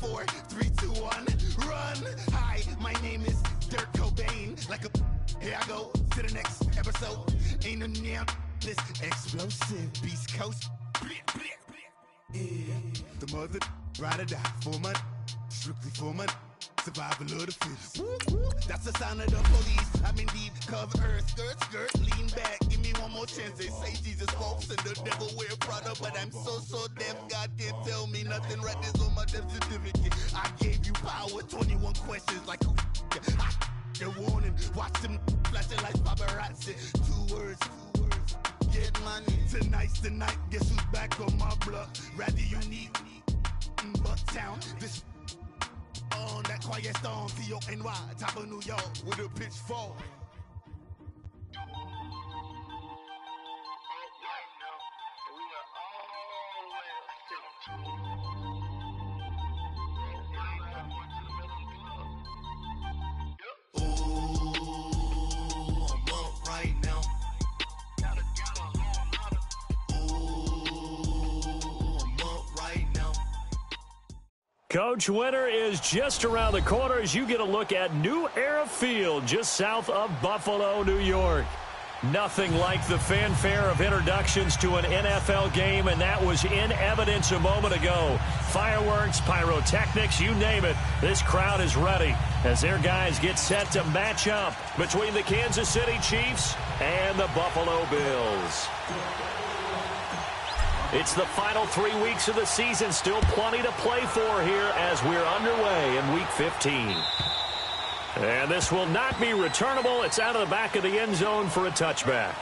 4, 3, 2, 1, run. Hi, my name is Dirk Cobain. Like a here I go to the next episode. Ain't no damn this explosive Beast Coast. Yeah, the mother ride or die for my strictly for my survival of the fittest. That's the sound of the police. I'm indeed cover earth, skirt, lean back. Give me one more chance. They say Jesus walks and the devil wear Prada, but I'm so deaf. God can't tell me nothing. Right there's on my death certificate. I gave you power. 21 questions like who? The warning. Watch them flashing like paparazzi. 2 words. Get money. Tonight's the night. Guess who's back on my block? Rather unique. Bucktown. This on that quiet storm, T-O-N-Y, top of New York, with a pitchfork. Coach, winter is just around the corner as you get a look at New Era Field just south of Buffalo, New York. Nothing like the fanfare of introductions to an NFL game, and that was in evidence a moment ago. Fireworks, pyrotechnics, you name it. This crowd is ready as their guys get set to match up between the Kansas City Chiefs and the Buffalo Bills. It's the final 3 weeks of the season. Still plenty to play for here as we're underway in Week 15. And this will not be returnable. It's out of the back of the end zone for a touchback.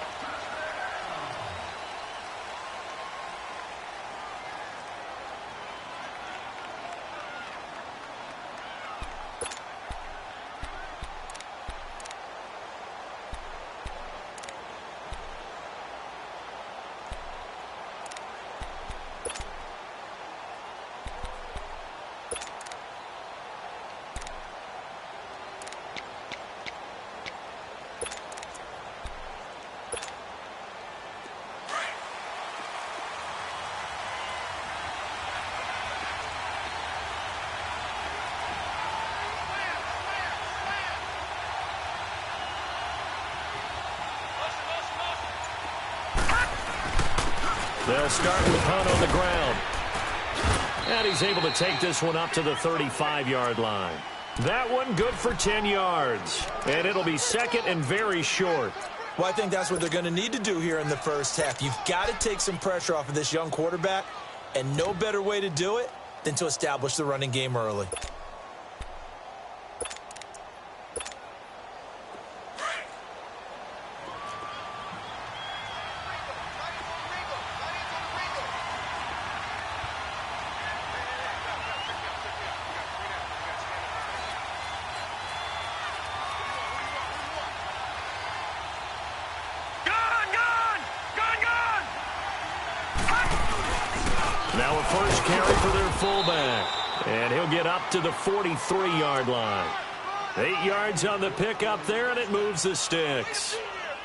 They'll start with Hunt on the ground. And he's able to take this one up to the 35-yard line. That one good for 10 yards. And it'll be second and very short. Well, I think that's what they're going to need to do here in the first half. You've got to take some pressure off of this young quarterback, and no better way to do it than to establish the running game early. Now a first carry for their fullback. And he'll get up to the 43-yard line. 8 yards on the pickup there, and it moves the sticks.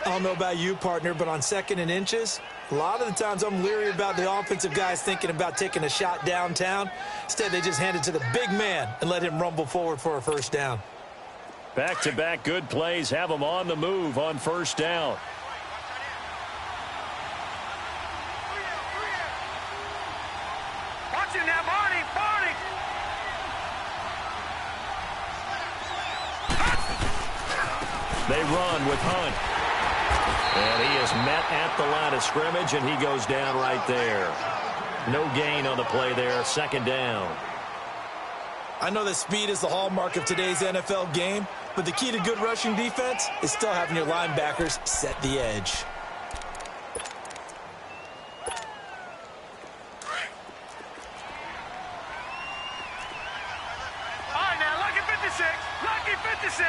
I don't know about you, partner, but on 2nd and inches, a lot of the times I'm leery about the offensive guys thinking about taking a shot downtown. Instead, they just hand it to the big man and let him rumble forward for a first down. Back-to-back good plays have them on the move on first down. They run with Hunt. And he is met at the line of scrimmage, and he goes down right there. No gain on the play there, second down. I know that speed is the hallmark of today's NFL game, but the key to good rushing defense is still having your linebackers set the edge. All right, now, lucky 56. Lucky 56.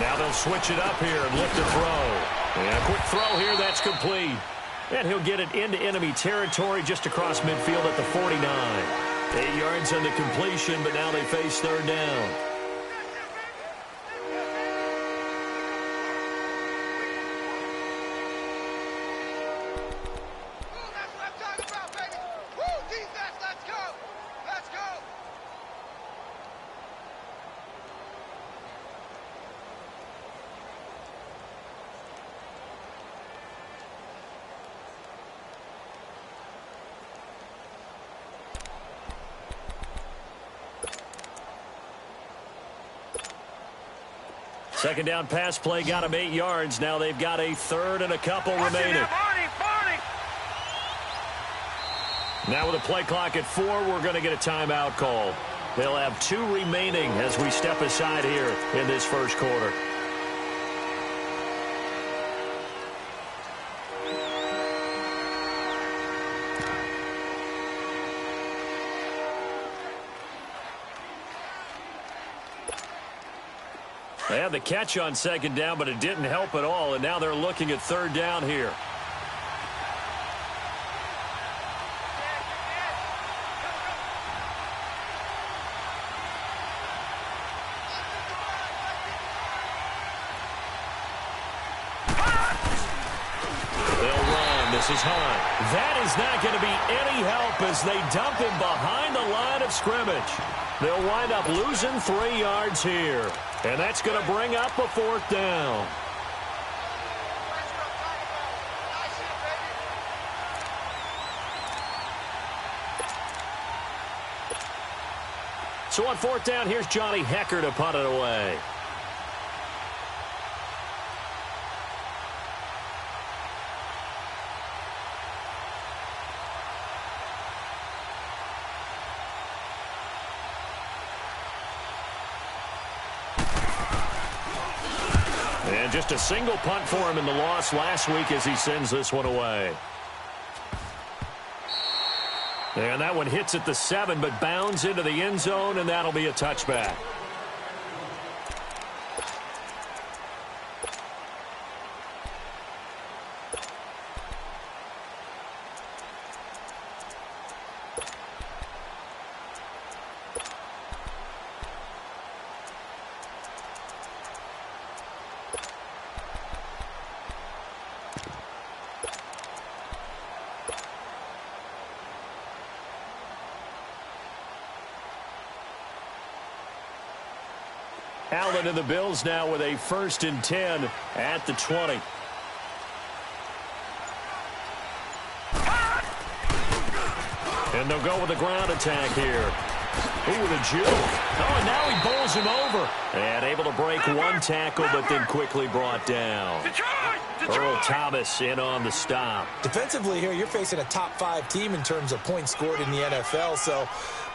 Now they'll switch it up here and look to throw. And a quick throw here, that's complete. And he'll get it into enemy territory just across midfield at the 49. 8 yards on the completion, but now they face third down. Second down pass play got them 8 yards. Now they've got a third and a couple remaining. Now with a play clock at 4, we're going to get a timeout call. They'll have 2 remaining as we step aside here in this first quarter. They had the catch on second down, but it didn't help at all, and now they're looking at third down here. They'll run. This is Hunt. That is not going to be any help as they dump him behind the line of scrimmage. They'll wind up losing 3 yards here. And that's going to bring up a fourth down. So on fourth down, here's Johnny Hecker to punt it away. And just a single punt for him in the loss last week as he sends this one away. And that one hits at the 7, but bounds into the end zone, and that'll be a touchback. Allen and the Bills now with a 1st and 10 at the 20. And they'll go with a ground attack here. Ooh, with a juke. Oh, and now he bowls him over. And able to break one tackle, but then quickly brought down. Earl Thomas in on the stop. Defensively here, you're facing a top 5 team in terms of points scored in the NFL. So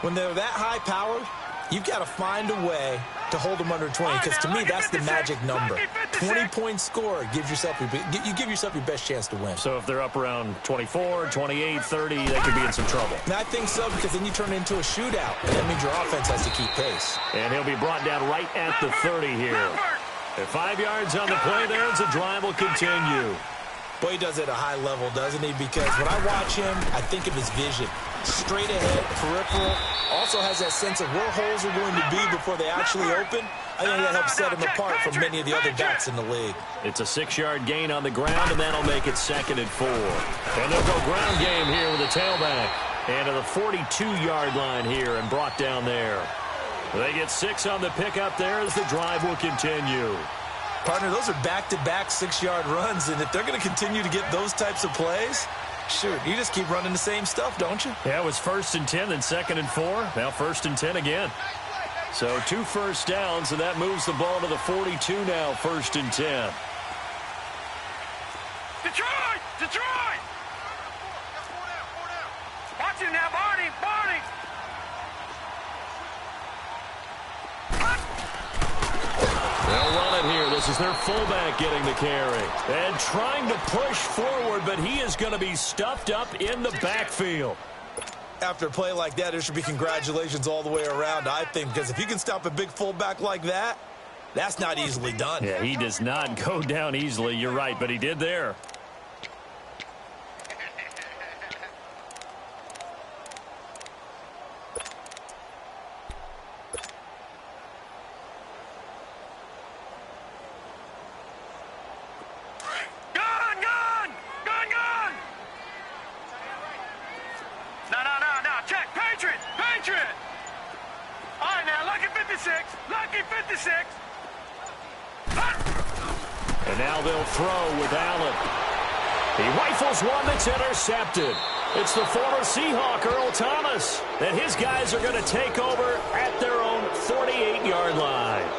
when they're that high powered, you've got to find a way to hold them under 20, because to me that's the magic number. 20 points scored gives yourself you give yourself your best chance to win. So if they're up around 24, 28, 30, they could be in some trouble. And I think so, because then you turn it into a shootout, and that means your offense has to keep pace. And he'll be brought down right at the 30 here. At 5 yards on the play there as the drive will continue. Boy, he does it at a high level, doesn't he? Because when I watch him, I think of his vision. Straight ahead, peripheral, also has that sense of where holes are going to be before they actually open. I think that helps set him apart from many of the other backs in the league. It's a 6-yard gain on the ground, and that'll make it 2nd and 4. And they'll go ground game here with a tailback. And to the 42-yard line here and brought down there. They get 6 on the pickup there as the drive will continue. Partner, those are back-to-back 6-yard runs, and if they're going to continue to get those types of plays, shoot, you just keep running the same stuff, don't you? Yeah, it was 1st and 10, then 2nd and 4. Now 1st and 10 again. So 2 first downs, and that moves the ball to the 42 now, 1st and 10. Detroit! Detroit! Watch him now, Barney! Barney! They'll run it here. This is their fullback getting the carry. And trying to push forward, but he is going to be stuffed up in the backfield. After a play like that, there should be congratulations all the way around, I think, because if you can stop a big fullback like that, that's not easily done. Yeah, he does not go down easily. You're right, but he did there. 56. Lucky 56. And now they'll throw with Allen. He rifles one that's intercepted. It's the former Seahawk, Earl Thomas, and his guys are going to take over at their own 48-yard line.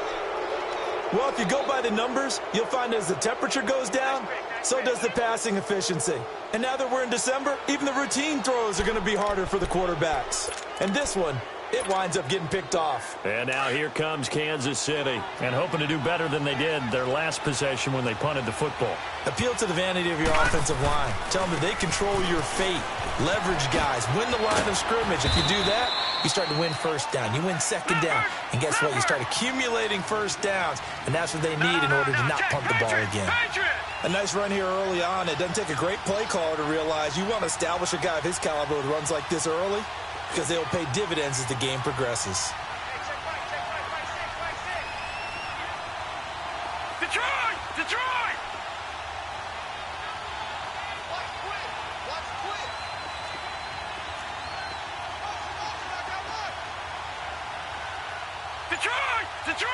Well, if you go by the numbers, you'll find as the temperature goes down, so does the passing efficiency. And now that we're in December, even the routine throws are going to be harder for the quarterbacks. And this one, it winds up getting picked off. And now here comes Kansas City, and hoping to do better than they did their last possession when they punted the football. Appeal to the vanity of your offensive line. Tell them that they control your fate. Leverage guys. Win the line of scrimmage. If you do that, you start to win first down. You win second down. And guess what? You start accumulating first downs, and that's what they need in order to not punt the ball again. A nice run here early on. It doesn't take a great play caller to realize you want to establish a guy of his caliber with runs like this early, because they will pay dividends as the game progresses. Detroit! Detroit! Detroit! Detroit!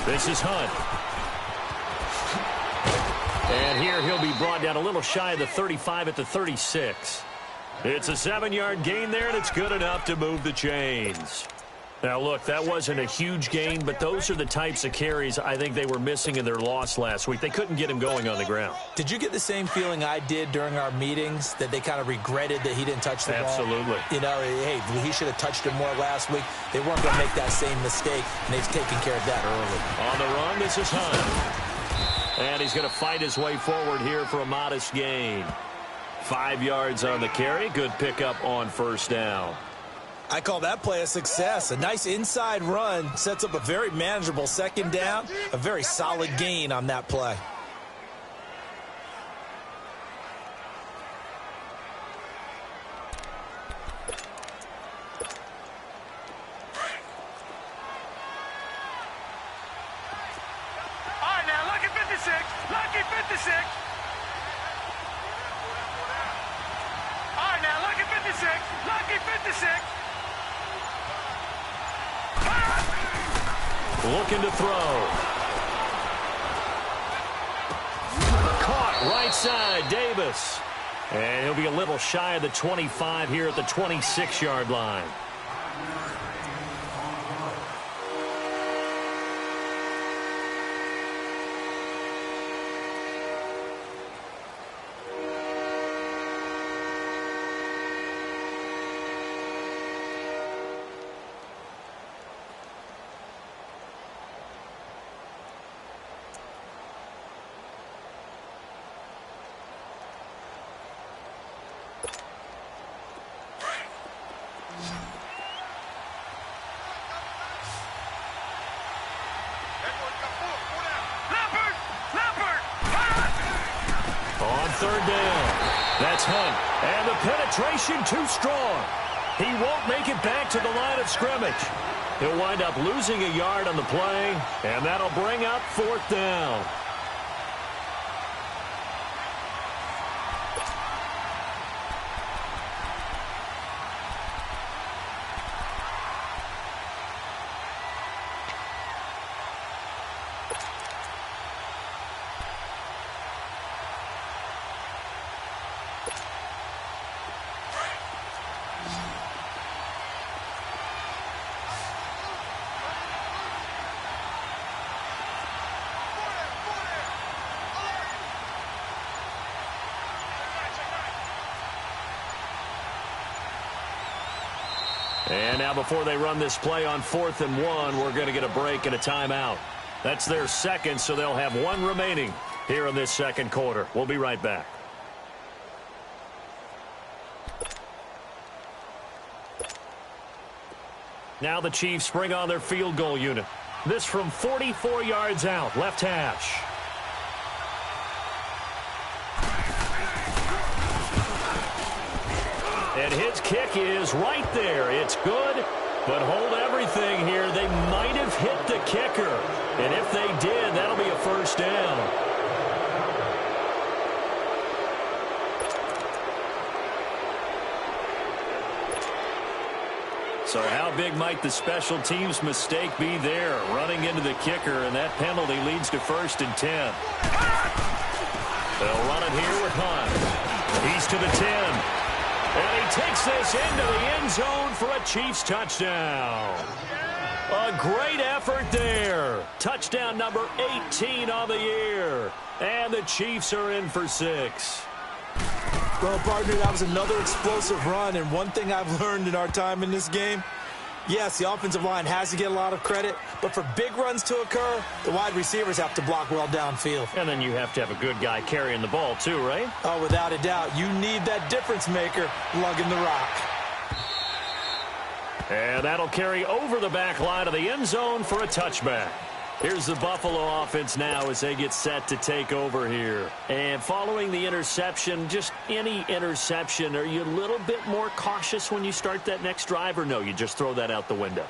This is Hunt. And here he'll be brought down a little shy of the 35 at the 36. It's a 7-yard gain there, and it's good enough to move the chains. Now, look, that wasn't a huge gain, but those are the types of carries I think they were missing in their loss last week. They couldn't get him going on the ground. Did you get the same feeling I did during our meetings, that they kind of regretted that he didn't touch the ball? Absolutely. You know, hey, he should have touched it more last week. They weren't going to make that same mistake, and they've taken care of that early. On the run, this is Hunt. And he's going to fight his way forward here for a modest gain. 5 yards on the carry. Good pickup on first down. I call that play a success. A nice inside run sets up a very manageable second down. A very solid gain on that play. All right, now, lucky 56. Lucky 56. All right, now, lucky 56. Lucky 56. Looking to throw. Caught right side, Davis. And he'll be a little shy of the 25 here at the 26-yard line. Third down. That's Hunt. And the penetration too strong. He won't make it back to the line of scrimmage. He'll wind up losing a yard on the play, and that'll bring up fourth down. And now before they run this play on 4th and 1, we're going to get a break and a timeout. That's their second, so they'll have one remaining here in this second quarter. We'll be right back. Now the Chiefs bring on their field goal unit. This from 44 yards out, left hash. And his kick is right there. It's good, but hold everything here. They might have hit the kicker. And if they did, that'll be a first down. So how big might the special teams mistake be there? Running into the kicker, and that penalty leads to 1st and 10. They'll run it here with Hunt. He's to the 10. And he takes this into the end zone for a Chiefs touchdown. A great effort there. Touchdown number 18 on the year. And the Chiefs are in for 6. Well, partner, that was another explosive run, and one thing I've learned in our time in this game, yes, the offensive line has to get a lot of credit, but for big runs to occur, the wide receivers have to block well downfield. And then you have to have a good guy carrying the ball too, right? Oh, without a doubt. You need that difference maker lugging the rock. And that'll carry over the back line of the end zone for a touchback. Here's the Buffalo offense now as they get set to take over here. And following the interception, just any interception, are you a little bit more cautious when you start that next drive, or no, you just throw that out the window?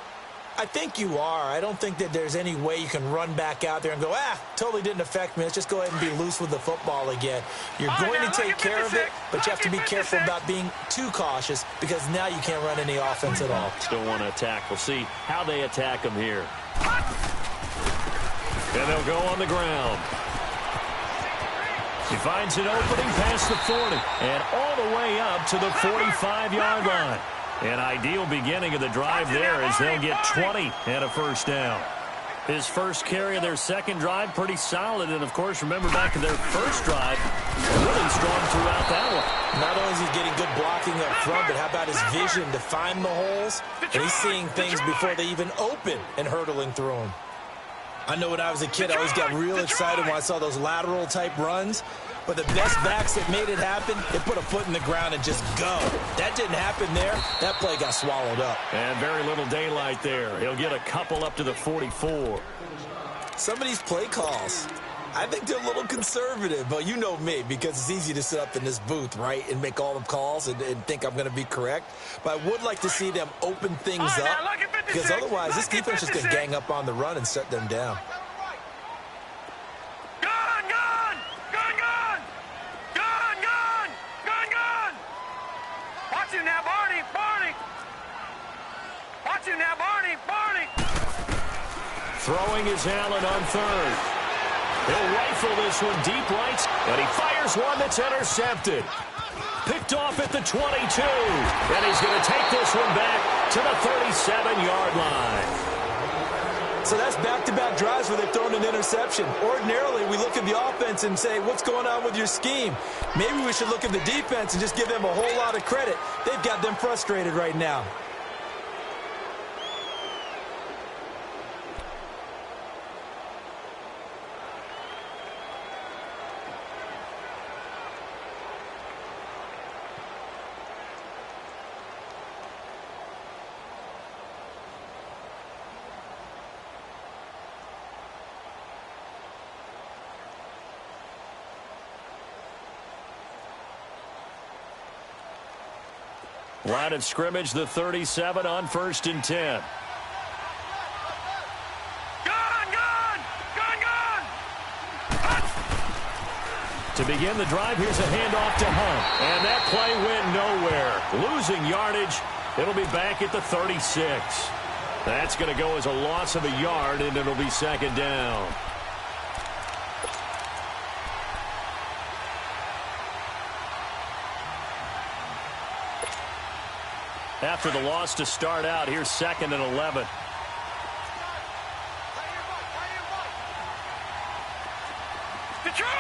I think you are. I don't think that there's any way you can run back out there and go, totally didn't affect me. Let's just go ahead and be loose with the football again. You're going to take care of it, but you have to be careful about being too cautious because now you can't run any offense at all. Still want to attack. We'll see how they attack them here. And they'll go on the ground. He finds an opening past the 40 and all the way up to the 45-yard line. An ideal beginning of the drive there as they'll get 20 and a 1st down. His first carry of their second drive, pretty solid. And, of course, remember back to their first drive, really strong throughout that one. Not only is he getting good blocking up front, but how about his vision to find the holes? And he's seeing things before they even open and hurtling through them. I know when I was a kid, I always got real excited when I saw those lateral-type runs. But the best backs that made it happen, they put a foot in the ground and just go. That didn't happen there. That play got swallowed up. And very little daylight there. He'll get a couple up to the 44. Some of these play calls, I think they're a little conservative. But you know me, because it's easy to sit up in this booth, right, and make all the calls and think I'm going to be correct. But I would like to see them open things up, because otherwise this defense is going to gang up on the run and shut them down. Throwing is Allen on 3rd. He'll rifle this one deep right, and he fires one that's intercepted. Picked off at the 22, and he's going to take this one back to the 37-yard line. So that's back-to-back drives where they've thrown an interception. Ordinarily, we look at the offense and say, what's going on with your scheme? Maybe we should look at the defense and just give them a whole lot of credit. They've got them frustrated right now. Line of scrimmage, the 37 on 1st and 10. To begin the drive, here's a handoff to Hunt. And that play went nowhere. Losing yardage. It'll be back at the 36. That's going to go as a loss of a yard, and it'll be 2nd down. After the loss to start out, here's 2nd and 11. Detroit!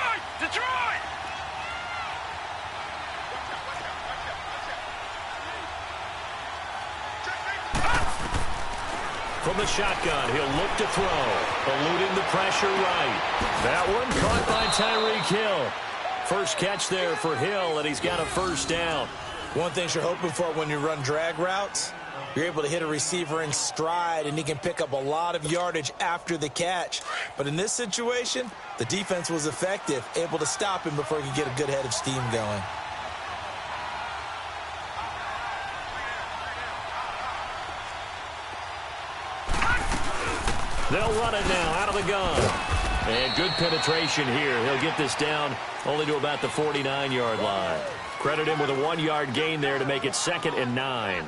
From the shotgun, he'll look to throw. Eluding the pressure right. That one caught by Tyreek Hill. First catch there for Hill, and he's got a 1st down. One thing you're hoping for when you run drag routes, you're able to hit a receiver in stride, and he can pick up a lot of yardage after the catch. But in this situation, the defense was effective, able to stop him before he could get a good head of steam going. They'll run it now out of the gun. And good penetration here. He'll get this down only to about the 49-yard line. Credit him with a 1-yard gain there to make it 2nd and 9.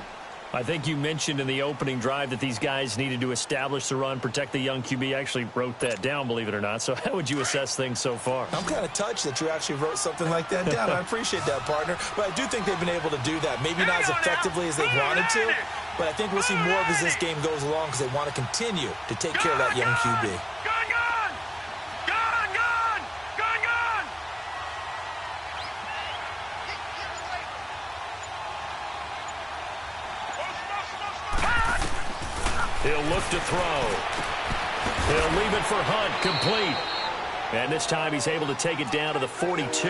I think you mentioned in the opening drive that these guys needed to establish the run, protect the young QB. I actually wrote that down, believe it or not. So how would you assess things so far? I'm kind of touched that you actually wrote something like that down. I appreciate that, partner. But I do think they've been able to do that. Maybe not as effectively as they wanted to, but I think we'll see more of as this game goes along because they want to continue to take care of that young QB. He'll look to throw. He'll leave it for Hunt, complete. And this time he's able to take it down to the 42.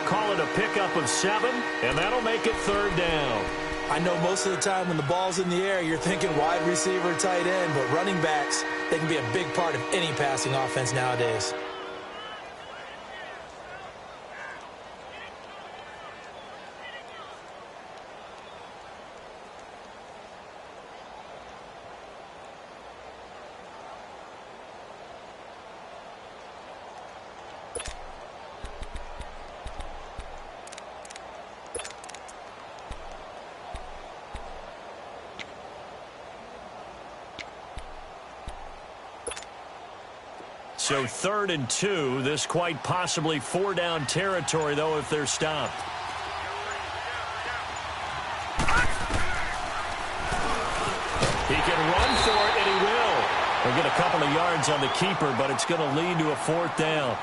Call it a pickup of 7, and that'll make it 3rd down. I know most of the time when the ball's in the air, you're thinking wide receiver, tight end, but running backs, they can be a big part of any passing offense nowadays. So 3rd and 2. This quite possibly 4-down territory, though, if they're stopped. He can run for it, and he will. He'll get a couple of yards on the keeper, but it's going to lead to a 4th down.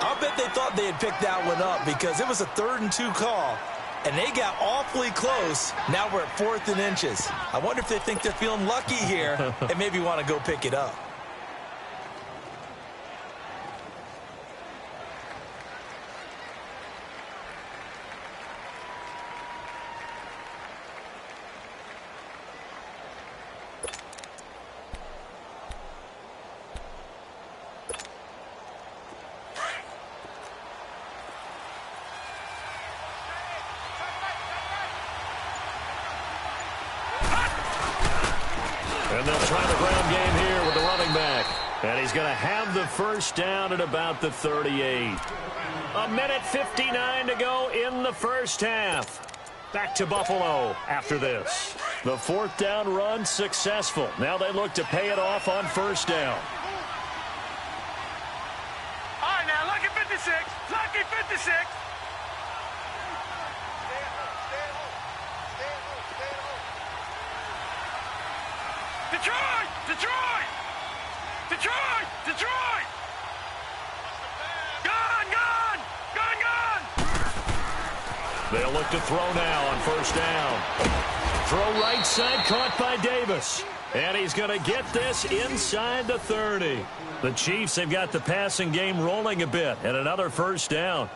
I'll bet they thought they had picked that one up because it was a 3rd and 2 call, and they got awfully close. Now we're at 4th and inches. I wonder if they think they're feeling lucky here and maybe want to go pick it up. And they'll try the ground game here with the running back. And he's going to have the 1st down at about the 38. 1:59 to go in the 1st half. Back to Buffalo after this. The 4th down run successful. Now they look to pay it off on 1st down. All right, now, lucky 56. Lucky 56. Detroit! Detroit! Detroit! Detroit! Gone! Gone! Gone! Gone! They'll look to throw now on 1st down. Throw right side, caught by Davis. And he's going to get this inside the 30. The Chiefs have got the passing game rolling a bit. And another 1st down.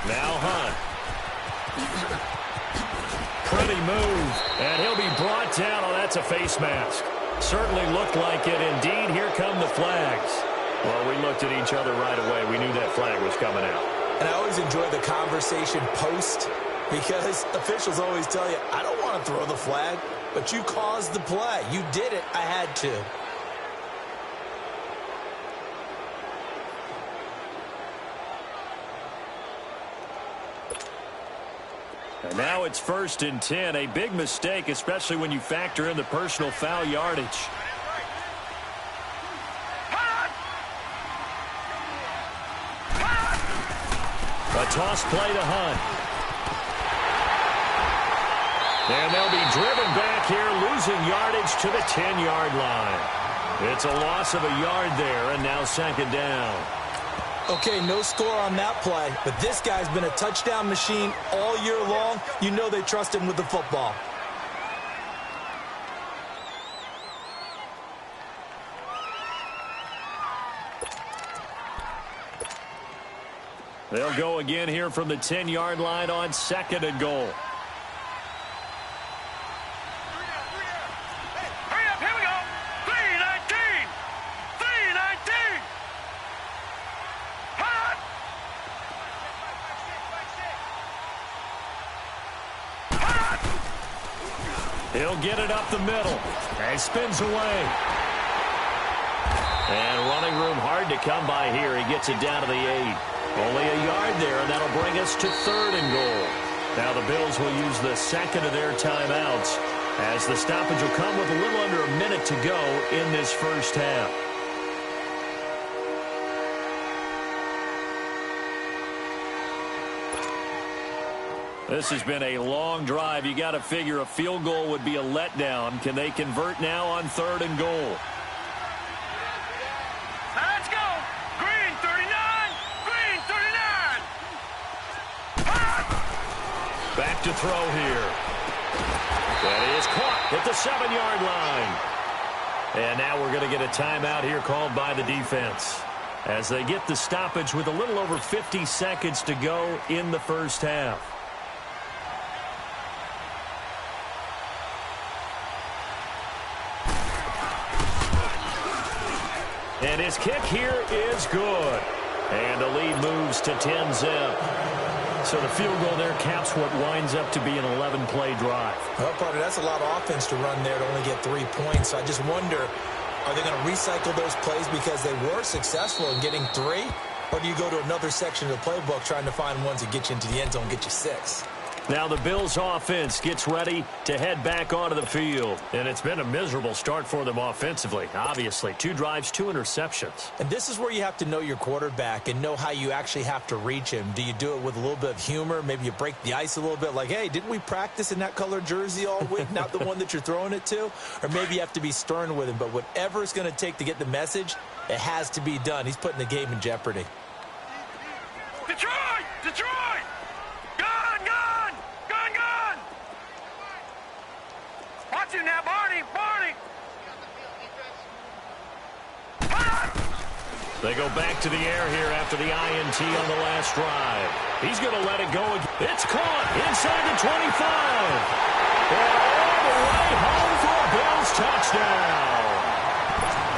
Now Hunt. Pretty move. And he'll be brought down. Oh, that's a face mask. Certainly looked like it. Indeed, here come the flags. Well, we looked at each other right away. We knew that flag was coming out. And I always enjoy the conversation post because officials always tell you, I don't want to throw the flag, but you caused the play. You did it. I had to. And now it's 1st and 10. A big mistake, especially when you factor in the personal foul yardage. A toss play to Hunt. And they'll be driven back here, losing yardage to the 10-yard line. It's a loss of a yard there, and now 2nd down. Okay, no score on that play, but this guy's been a touchdown machine all year long. You know they trust him with the football. They'll go again here from the 10-yard line on 2nd and goal. Hurry up, here we go. 3:19. He'll get it up the middle. And spins away. And running room hard to come by here. He gets it down to the 8. Only a yard there, and that'll bring us to 3rd and goal. Now the Bills will use the second of their timeouts as the stoppage will come with a little under a minute to go in this first half. This has been a long drive. You got to figure a field goal would be a letdown. Can they convert now on 3rd and goal? Let's go. Green 39. Green 39. Back to throw here. That is caught at the 7-yard line. And now we're going to get a timeout here called by the defense as they get the stoppage with a little over 50 seconds to go in the first half. And his kick here is good. And the lead moves to 10-zip. So the field goal there caps what winds up to be an 11-play drive. Well, partner, that's a lot of offense to run there to only get 3 points. So I just wonder, are they going to recycle those plays because they were successful in getting 3? Or do you go to another section of the playbook trying to find ones that get you into the end zone and get you 6? Now the Bills offense gets ready to head back onto the field. And it's been a miserable start for them offensively. Obviously, 2 drives, 2 interceptions. And this is where you have to know your quarterback and know how you actually have to reach him. Do you do it with a little bit of humor? Maybe you break the ice a little bit like, hey, didn't we practice in that color jersey all week? Not the one that you're throwing it to? Or maybe you have to be stern with him. But whatever it's going to take to get the message, it has to be done. He's putting the game in jeopardy. Detroit! Detroit! Gun! Gun! Gun! Gun! Watch him now, Barney! Barney! They go back to the air here after the INT on the last drive. He's going to let it go. It's caught inside the 25. And all the way home for a Bills touchdown.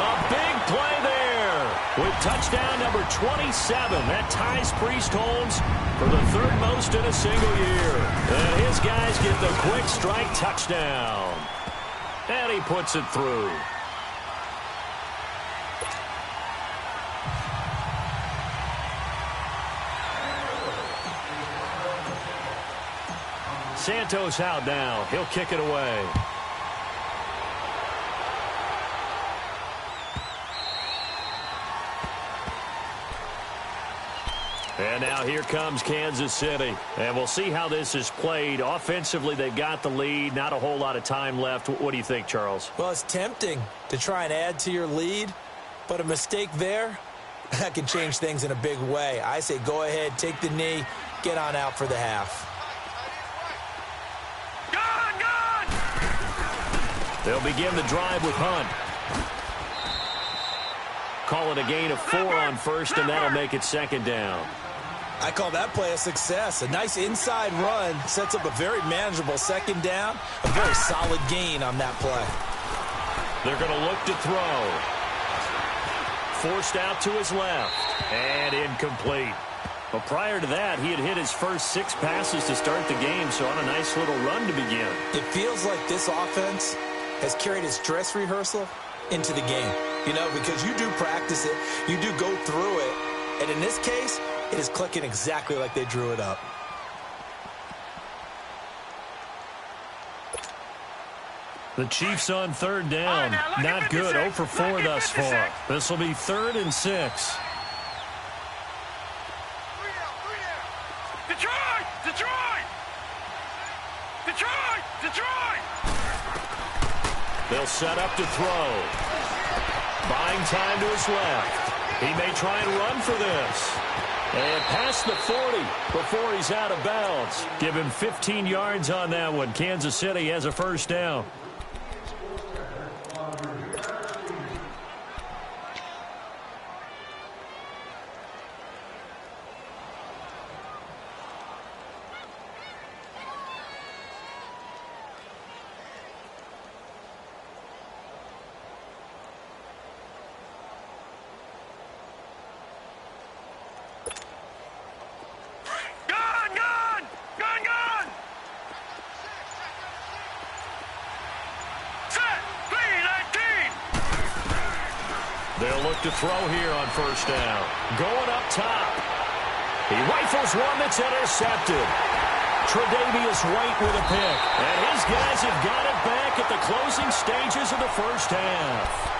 A big play there with touchdown number 27. That ties Priest Holmes for the 3rd most in a single year. And his guys get the quick strike touchdown. And he puts it through. Santos out now. He'll kick it away. And now here comes Kansas City. And we'll see how this is played. Offensively, they've got the lead. Not a whole lot of time left. What do you think, Charles? Well, it's tempting to try and add to your lead, but a mistake there, that can change things in a big way. I say go ahead, take the knee, get on out for the half. They'll begin the drive with Hunt. Call it a gain of 4 on first, and that'll make it 2nd down. I call that play a success. A nice inside run sets up a very manageable 2nd down. A very solid gain on that play. They're going to look to throw. Forced out to his left. And incomplete. But prior to that, he had hit his first 6 passes to start the game, so on a nice little run to begin. It feels like this offense has carried its dress rehearsal into the game. You know, because you do practice it, you do go through it, and in this case, it is clicking exactly like they drew it up. The Chiefs on 3rd down. Not good. 0 for 4 thus far. This will be 3rd and 6. Detroit! Detroit! Detroit! Detroit! They'll set up to throw. Buying time to his left. He may try and run for this. And past the 40 before he's out of bounds. Give him 15 yards on that one. Kansas City has a 1st down. They'll look to throw here on first down. Going up top. He rifles one that's intercepted. Tre'Davious White with a pick. And his guys have got it back at the closing stages of the first half.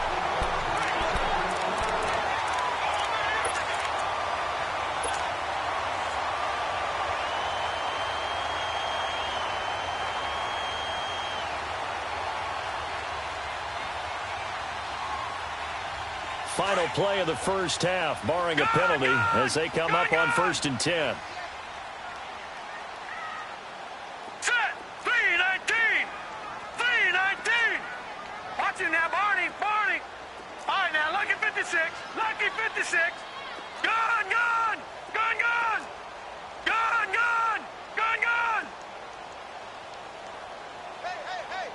Final play of the first half, barring a penalty, as they come up on 1st and 10. Set! 3-19! 3-19! Watch him now, Barney! Barney! All right, now, lucky 56! Lucky 56! Gun! Gun! Gun! Gun! Gun! Gun! Gun! Gun! Hey, hey, hey!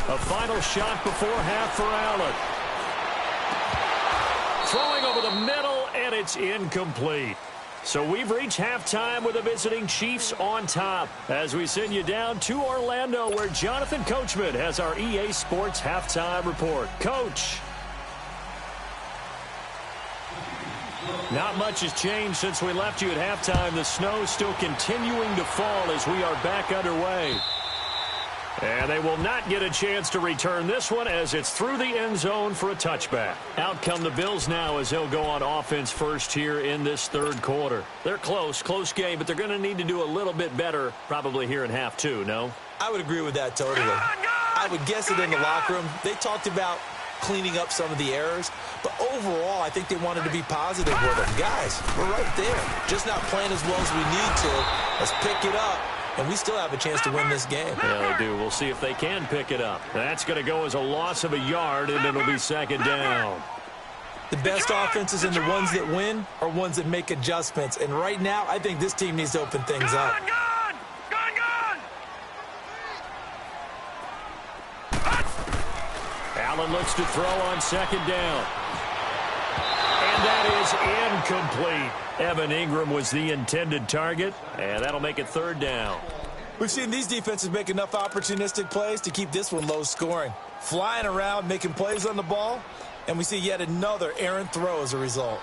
A final shot before half for Allen. Throwing over the middle, and it's incomplete. So we've reached halftime with the visiting Chiefs on top as we send you down to Orlando, where Jonathan Coachman has our EA Sports halftime report. Coach. Not much has changed since we left you at halftime. The snow still continuing to fall as we are back underway. And they will not get a chance to return this one as it's through the end zone for a touchback. Out come the Bills now as they'll go on offense first here in this third quarter. They're close game, but they're going to need to do a little bit better probably here in half two, no? I would agree with that totally. I would guess it in the locker room. They talked about cleaning up some of the errors, but overall, I think they wanted to be positive with them. Guys, we're right there. Just not playing as well as we need to. Let's pick it up. And we still have a chance to win this game. Yeah, they do. We'll see if they can pick it up. That's going to go as a loss of a yard, and it'll be second down. The best offenses and the ones that win are ones that make adjustments. And right now, I think this team needs to open things up. Gun! Gun! Gun! Allen looks to throw on second down. And that is incomplete. Evan Ingram was the intended target, and that'll make it third down. We've seen these defenses make enough opportunistic plays to keep this one low scoring. Flying around, making plays on the ball, and we see yet another errant throw as a result.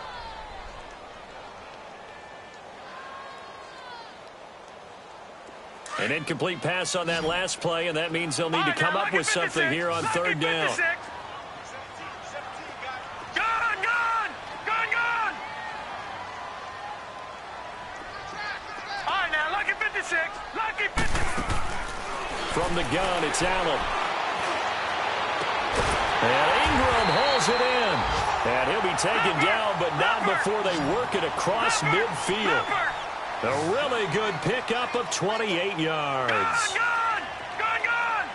An incomplete pass on that last play, and that means they'll need to come up with something here on third down. Lucky 56! From the gun, it's Allen. And Ingram hauls it in. And he'll be taken down, but not before they work it across midfield. A really good pickup of 28 yards. Gun! Gun! Gun!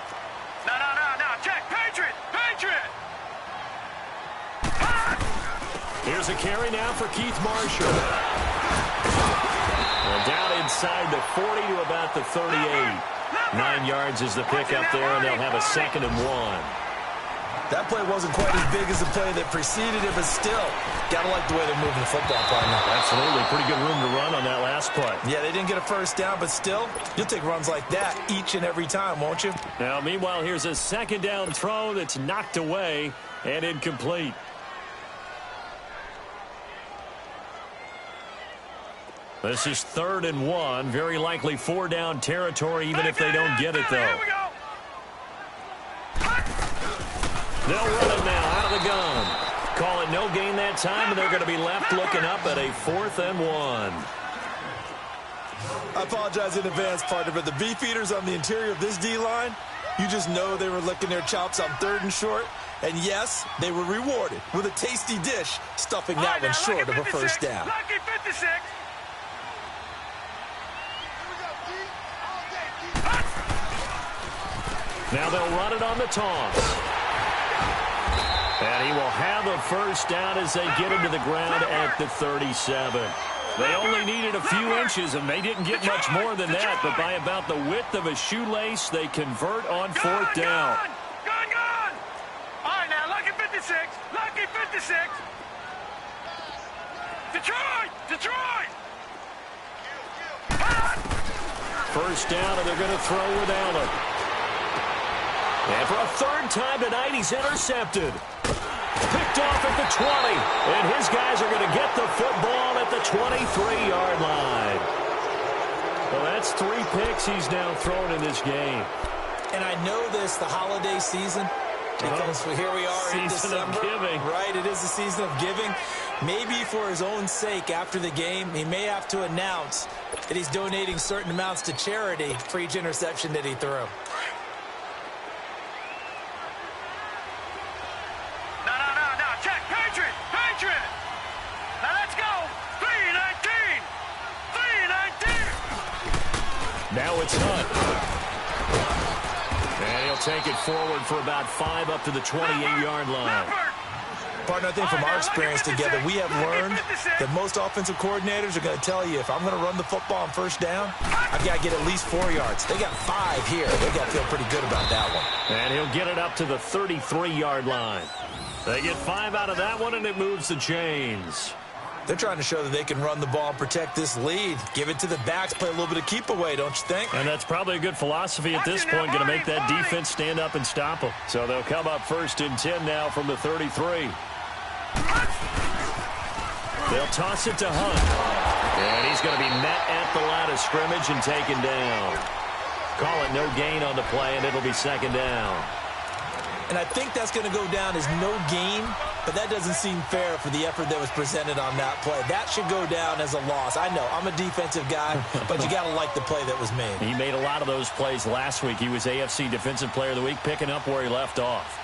No. Check. Patriot! Patriot! Here's a carry now for Keith Marshall. And down inside the 40 to about the 38. 9 yards is the pickup there, and they'll have a 2nd and 1. That play wasn't quite as big as the play that preceded it, but still, gotta like the way they're moving the football, partner. Absolutely. Pretty good room to run on that last play. Yeah, they didn't get a first down, but still, you'll take runs like that each and every time, won't you? Now, meanwhile, here's a second down throw that's knocked away and incomplete. This is 3rd and 1. Very likely 4-down territory, even if they don't get it, though. Here we go. They'll run it now out of the gun. Call it no gain that time, and they're going to be left looking up at a 4th and 1. I apologize in advance, partner, but the beefeaters on the interior of this D-line, you just know they were licking their chops on 3rd and short. And yes, they were rewarded with a tasty dish, stuffing that one short of a first down. Lucky 56. Now they'll run it on the toss. And he will have a first down as they get him to the ground at the 37. They only needed a few inches, and they didn't get much more than that. But by about the width of a shoelace, they convert on 4th down. Gun! All right, now, lucky 56. Lucky 56. Detroit! First down, and they're going to throw with Allen. And for a third time tonight, he's intercepted. Picked off at the 20. And his guys are going to get the football at the 23-yard line. Well, that's 3 picks he's now thrown in this game. And I know this, the holiday season, because here we are in December. Season of giving. Right, it is the season of giving. Maybe for his own sake, after the game, he may have to announce that he's donating certain amounts to charity for each interception that he threw. No, check, Patriot. Now let's go. 3-19. Now it's Hunt. And he'll take it forward for about 5 up to the 28-yard line. Partner, I think from our experience together, we have learned that most offensive coordinators are going to tell you, if I'm going to run the football on first down, I've got to get at least 4 yards. They got 5 here. They got to feel pretty good about that one. And he'll get it up to the 33-yard line. They get 5 out of that one, and it moves the chains. They're trying to show that they can run the ball and protect this lead. Give it to the backs, play a little bit of keep away, don't you think? And that's probably a good philosophy at this point, going to make that defense stand up and stop them. So they'll come up 1st and 10 now from the 33. They'll toss it to Hunt. And he's going to be met at the line of scrimmage and taken down. Call it no gain on the play, and it'll be 2nd down. And I think that's going to go down as no gain, but that doesn't seem fair for the effort that was presented on that play. That should go down as a loss. I know, I'm a defensive guy, but you got to like the play that was made. He made a lot of those plays last week. He was AFC Defensive Player of the Week, picking up where he left off.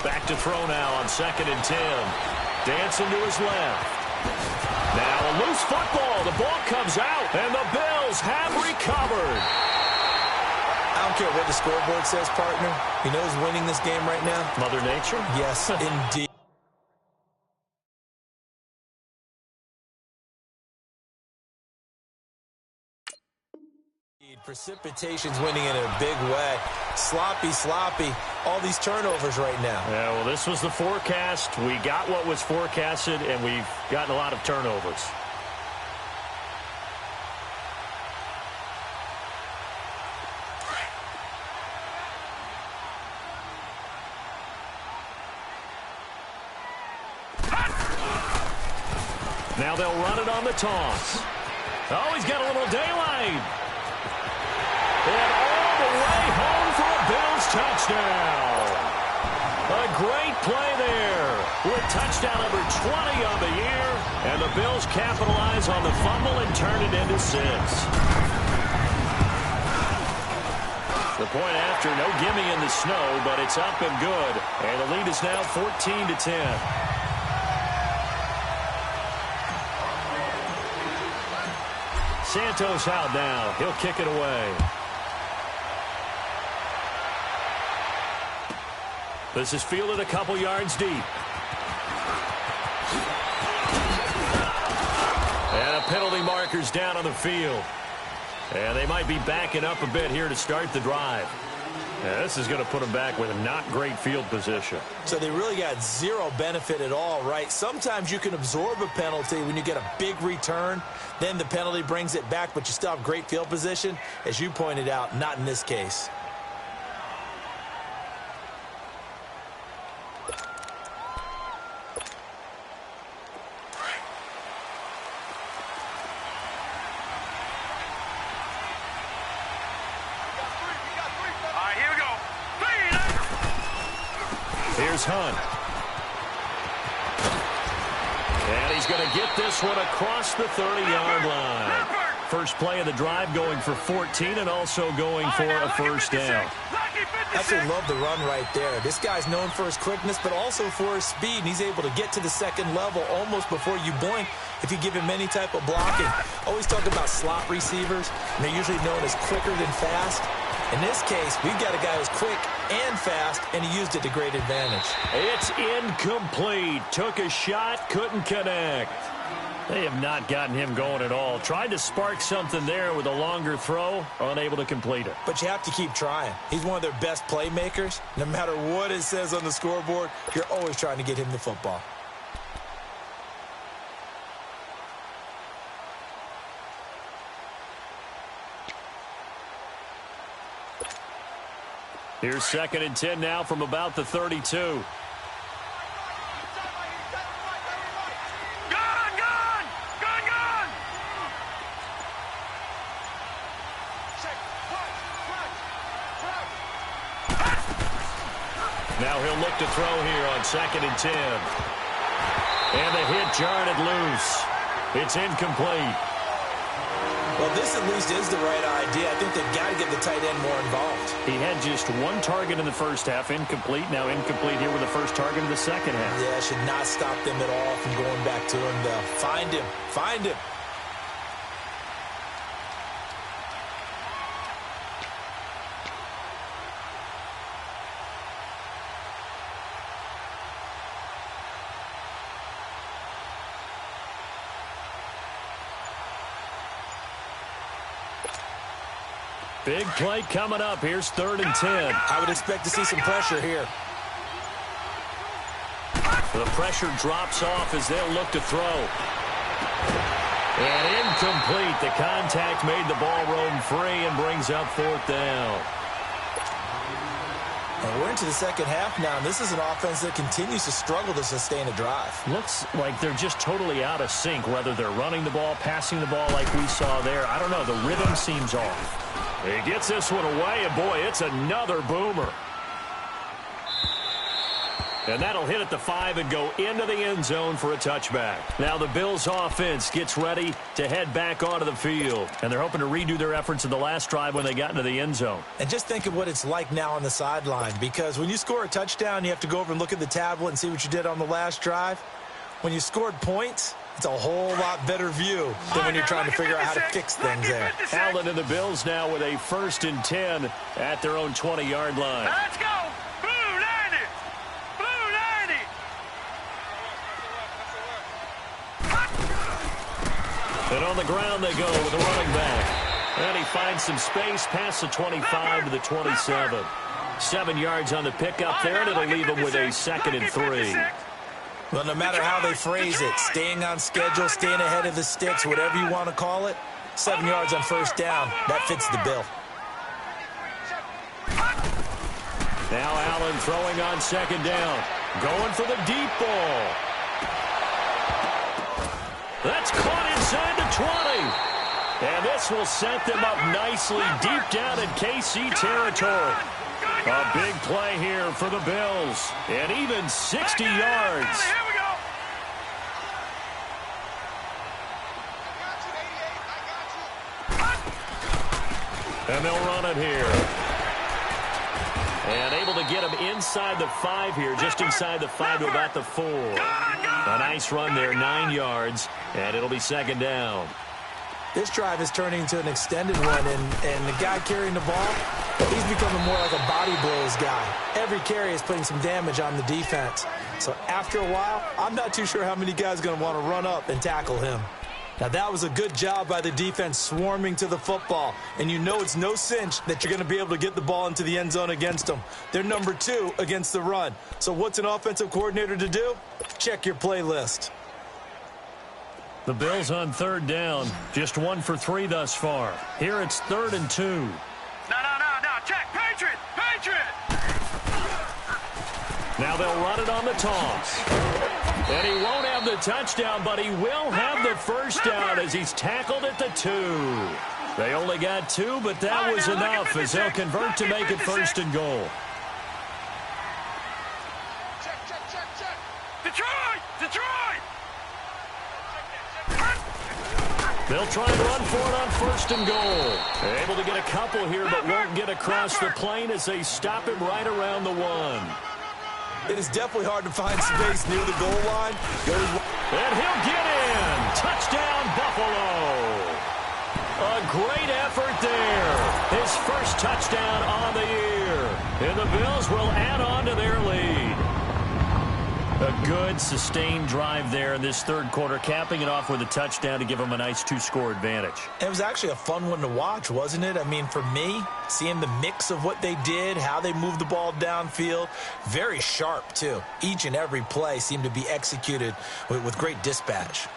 Back to throw now on 2nd and 10. Dancing to his left. Now a loose football. The ball comes out, and the Bills have recovered. I don't care what the scoreboard says, partner. You know who's winning this game right now? Mother Nature? Yes, indeed. Precipitation's winning in a big way. Sloppy. All these turnovers right now. Yeah, well, this was the forecast. We got what was forecasted, and we've gotten a lot of turnovers. Now they'll run it on the toss. Oh, he's got a little daylight. And all the way home for a Bills touchdown. A great play there with touchdown number 20 on the year. And the Bills capitalize on the fumble and turn it into 6. The point after, no gimme in the snow, but it's up and good. And the lead is now 14-10. Santos out now. He'll kick it away. This is fielded a couple yards deep. And a penalty marker's down on the field. And they might be backing up a bit here to start the drive. Yeah, this is going to put them back with a not great field position. So they really got zero benefit at all, right? Sometimes you can absorb a penalty when you get a big return. Then the penalty brings it back, but you still have great field position. As you pointed out, not in this case. Here's Hunt. And he's going to get this one across the 30-yard line. First play of the drive going for 14 and also going for a first down. I actually love the run right there. This guy's known for his quickness, but also for his speed. And he's able to get to the second level almost before you blink if you give him any type of blocking. Always talk about slot receivers, and they're usually known as quicker than fast. In this case, we've got a guy who's quick and fast, and he used it to great advantage. It's incomplete. Took a shot, couldn't connect. They have not gotten him going at all. Tried to spark something there with a longer throw, unable to complete it. But you have to keep trying. He's one of their best playmakers. No matter what it says on the scoreboard, you're always trying to get him the football. Here's 2nd and 10 now from about the 32. Now he'll look to throw here on 2nd and 10. And the hit jarred it loose. It's incomplete. Well, this at least is the right idea. I think they've got to get the tight end more involved. He had just one target in the first half, incomplete. Now incomplete here with the first target in the second half. Yeah, should not stop them at all from going back to him, though. Find him. Find him. Big play coming up. Here's 3rd and 10. I would expect to see some pressure here. The pressure drops off as they'll look to throw. And incomplete. The contact made the ball roam free and brings up 4th down. And we're into the second half now, and this is an offense that continues to struggle to sustain a drive. Looks like they're just totally out of sync, whether they're running the ball, passing the ball like we saw there. I don't know. The rhythm seems off. He gets this one away, and boy, it's another boomer. And that'll hit at the 5 and go into the end zone for a touchback. Now the Bills offense gets ready to head back onto the field. And they're hoping to redo their efforts in the last drive when they got into the end zone. And just think of what it's like now on the sideline, because when you score a touchdown, you have to go over and look at the tablet and see what you did on the last drive. When you scored points, it's a whole lot better view than when you're trying to figure out how to fix things there. Allen and the Bills now with a 1st and 10 at their own 20-yard line. Let's go. Blue 90. Blue 90. And on the ground they go with the running back. And he finds some space past the 25 to the 27. 7 yards on the pickup there, and it'll leave him with a 2nd and 3. Well, no matter how they phrase it, staying on schedule, staying ahead of the sticks, whatever you want to call it, 7 yards on 1st down, that fits the bill. Now Allen throwing on 2nd down. Going for the deep ball. That's caught inside the 20. And this will set them up nicely deep down in KC territory. A big play here for the Bills. And even 60 yards. Here we go. And they'll run it here. And able to get him inside the 5 here, just inside the 5 to about the 4. A nice run there, 9 yards, and it'll be 2nd down. This drive is turning into an extended one, and the guy carrying the ball, he's becoming more like a body blows guy. Every carry is putting some damage on the defense. So after a while, I'm not too sure how many guys are going to want to run up and tackle him. Now, that was a good job by the defense swarming to the football. And you know it's no cinch that you're going to be able to get the ball into the end zone against them. They're number 2 against the run. So what's an offensive coordinator to do? Check your playlist. The Bills on 3rd down. Just 1 for 3 thus far. Here it's 3rd and 2. No. Check. Patriot. Now they'll run it on the toss. And he won't have the touchdown, but he will have the 1st down as he's tackled at the 2. They only got 2, but that was enough as they'll convert to make it 1st and goal. Detroit. They'll try and run for it on 1st and goal. Able to get a couple here, but won't get across the plane as they stop him right around the 1. It is definitely hard to find space near the goal line. And he'll get in. Touchdown, Buffalo. A great effort there. His first touchdown on the year. And the Bills will add on to their lead. A good, sustained drive there in this third quarter, capping it off with a touchdown to give them a nice 2-score advantage. It was actually a fun one to watch, wasn't it? I mean, for me, seeing the mix of what they did, how they moved the ball downfield, very sharp, too. Each and every play seemed to be executed with great dispatch.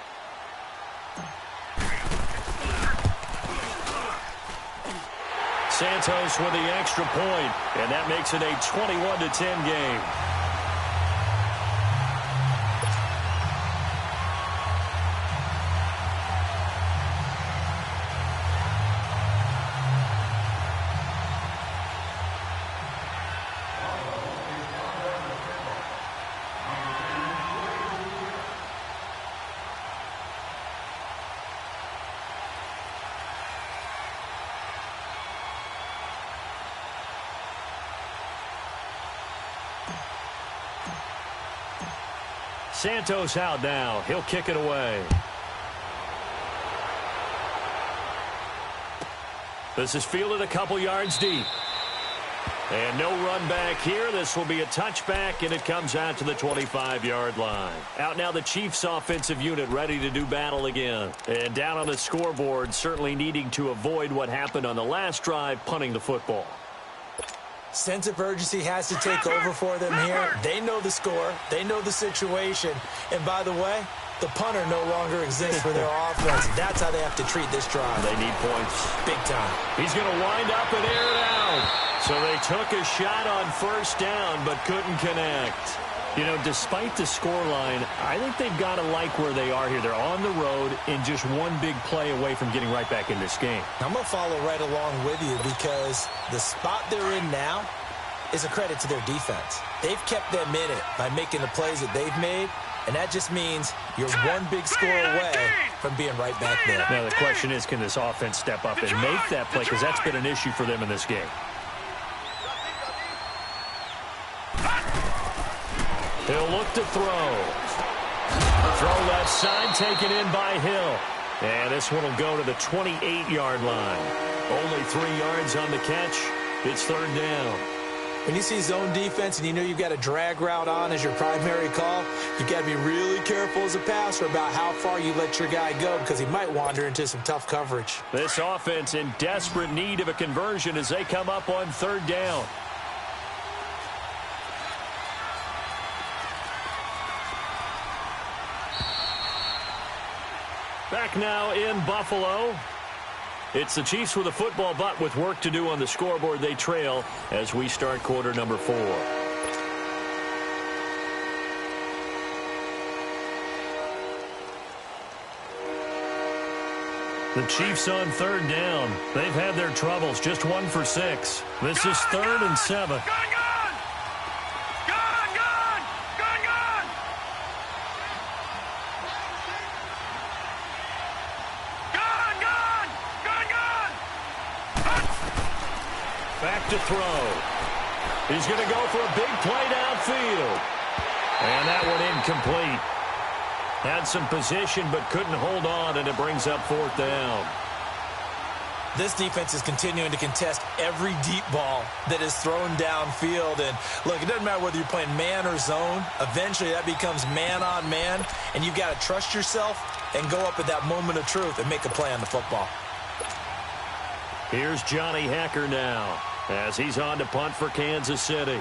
Santos with the extra point, and that makes it a 21-10 game. Santos out now. He'll kick it away. This is fielded a couple yards deep. And no run back here. This will be a touchback, and it comes out to the 25-yard line. Out now the Chiefs offensive unit ready to do battle again. And down on the scoreboard, certainly needing to avoid what happened on the last drive, punting the football. Sense of urgency has to take over for them here. They know the score. They know the situation. And by the way, the punter no longer exists for their offense. That's how they have to treat this drive. They need points. Big time. He's going to wind up and air it out. So they took a shot on first down but couldn't connect. You know, despite the scoreline, I think they've got to like where they are here. They're on the road and just one big play away from getting right back in this game. I'm going to follow right along with you because the spot they're in now is a credit to their defense. They've kept them in it by making the plays that they've made, and that just means you're one big score away from being right back there. Now, the question is, can this offense step up and make that play? Because that's been an issue for them in this game. He'll look to throw. Throw left side, taken in by Hill. And this one will go to the 28-yard line. Only 3 yards on the catch. It's third down. When you see zone defense and you know you've got a drag route on as your primary call, you've got to be really careful as a passer about how far you let your guy go because he might wander into some tough coverage. This offense in desperate need of a conversion as they come up on third down. Back now in Buffalo. It's the Chiefs with a football, but with work to do on the scoreboard, they trail as we start quarter number 4. The Chiefs on third down. They've had their troubles, just 1 for 6. This is 3rd and 7. Back to throw. He's going to go for a big play downfield. And that one incomplete. Had some position but couldn't hold on, and it brings up 4th down. This defense is continuing to contest every deep ball that is thrown downfield. And, look, it doesn't matter whether you're playing man or zone. Eventually that becomes man on man, and you've got to trust yourself and go up at that moment of truth and make a play on the football. Here's Johnny Hacker now as he's on to punt for Kansas City.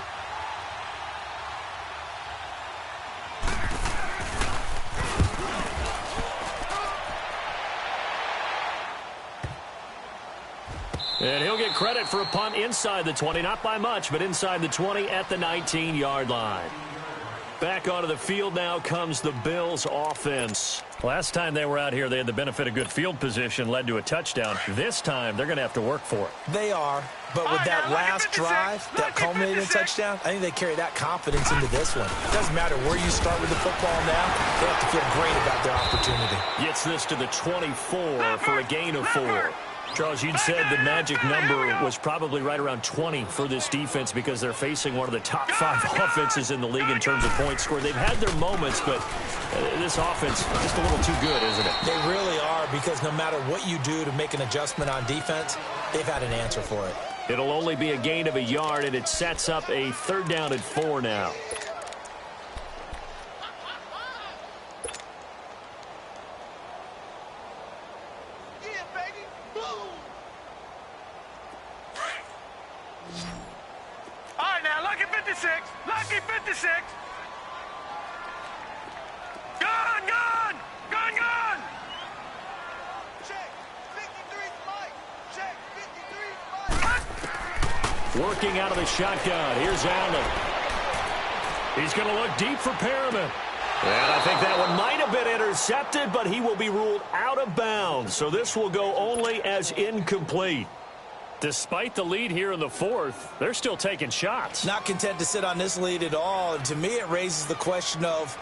And he'll get credit for a punt inside the 20, not by much, but inside the 20 at the 19-yard line. Back onto the field now comes the Bills offense. Last time they were out here, they had the benefit of good field position, led to a touchdown. This time, they're going to have to work for it. They are, but with that last drive, that culminating touchdown, I think they carry that confidence into this one. It doesn't matter where you start with the football now, they have to feel great about their opportunity. Gets this to the 24 for a gain of 4. Charles, you'd said the magic number was probably right around 20 for this defense because they're facing one of the top 5 offenses in the league in terms of points scored. They've had their moments, but this offense is just a little too good, isn't it? They really are, because no matter what you do to make an adjustment on defense, they've had an answer for it. It'll only be a gain of a yard, and it sets up a 3rd down and 4 now. All right, now, lucky 56. Lucky 56. Gun, gun! Gun, gun! Check. 53's Mike. Check. 53's Mike. Working out of the shotgun. Here's Allen. He's going to look deep for Perriman. And I think that one might have been intercepted, but he will be ruled out of bounds. So this will go only as incomplete. Despite the lead here in the fourth, they're still taking shots. Not content to sit on this lead at all. And to me, it raises the question of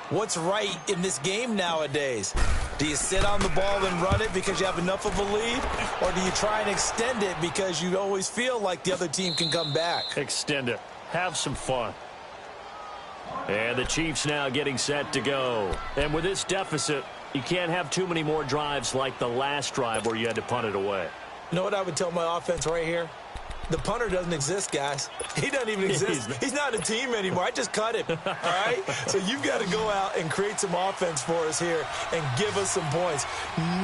what's right in this game nowadays. Do you sit on the ball and run it because you have enough of a lead? Or do you try and extend it because you always feel like the other team can come back? Extend it. Have some fun. And the Chiefs now getting set to go. And with this deficit, you can't have too many more drives like the last drive where you had to punt it away. You know what I would tell my offense right here? The punter doesn't exist, guys. He doesn't even exist. He's not a team anymore. I just cut him, all right? So you've got to go out and create some offense for us here and give us some points.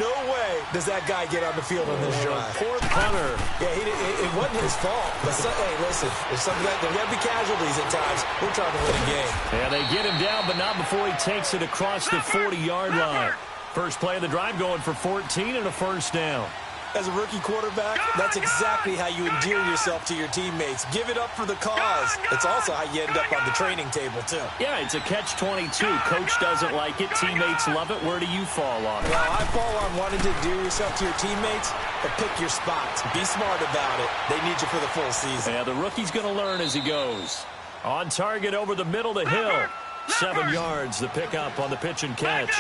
No way does that guy get on the field on this drive. Poor punter. Yeah, it wasn't his fault. But hey, listen, there's got to be casualties at times. We're trying to win a game. Yeah, they get him down, but not before he takes it across the 40-yard line. First play of the drive going for 14 and a first down. As a rookie quarterback, that's exactly how you endear yourself to your teammates. Give it up for the cause. It's also how you end up on the training table, too. Yeah, it's a catch-22. Coach doesn't like it. Teammates love it. Where do you fall on it? Well, I fall on wanting to endear yourself to your teammates, but pick your spots. Be smart about it. They need you for the full season. Yeah, the rookie's going to learn as he goes. On target over the middle to Hill. 7 yards, the pickup on the pitch and catch.